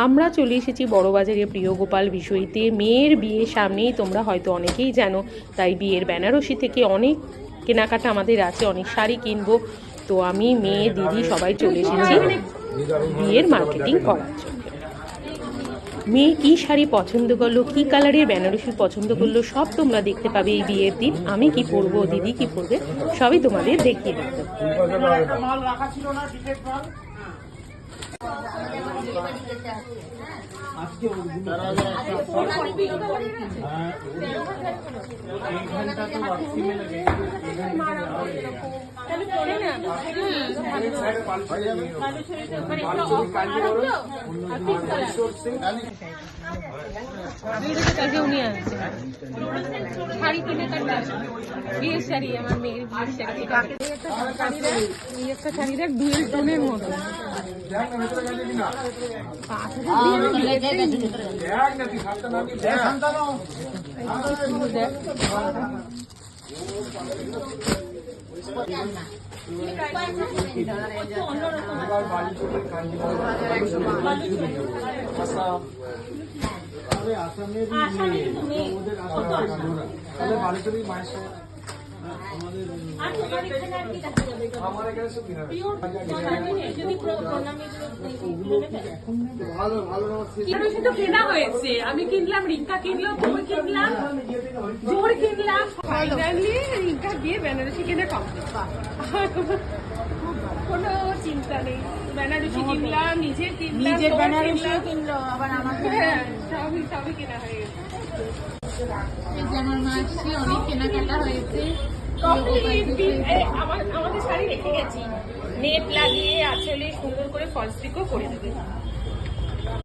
আমরা চলে এসেছি বড়বাজারে প্রিয় গোপাল বিষয়তে। মেয়ের বিয়ের সামনেই, তোমরা হয়তো অনেকেই জানো, তাই বিয়ের বেনারসি থেকে অনেক কেনাকাটা আমাদের আছে, অনেক শাড়ি কিনবো। তো আমি, মেয়ে, দিদি সবাই চলে এসেছি বিয়ের মার্কেটিং করার জন্য। মেয়ে কী শাড়ি পছন্দ করলো, কী কালারের বেনারসি পছন্দ করলো, সব তোমরা দেখতে পাবে এই বিয়ের দিন। আমি কি পরবো, দিদি কি পরবে, সবই তোমাদের দেখিয়ে দেবো। শাড়ি কিনে বিয়ের শাড়ি, আমার মেয়ের বিয়ের শাড়ি, একটা শাড়ি দেখ ডুয়েল টোনের মতো। আমি কিনলাম, রিঙ্কা কিনলো, তুমি কিনলাম, জোর কিনলাম, ফাইনালি রিঙ্কা দিয়ে বেনারসি কিনে কমপ্লিট। কোনো চিন্তা নেই, বেনারসি কিনলাম, নিজের বেনারসি কিনলো, আবার আমাকে সবই কেনা হয়ে গেছে। আমার মাসি অনেক কেনাকাটা হয়েছে। আমাদের শাড়ি রেখে গেছি, নেট লাগিয়ে আঁচলে সুন্দর করে ফলস পিকও করে দেবে।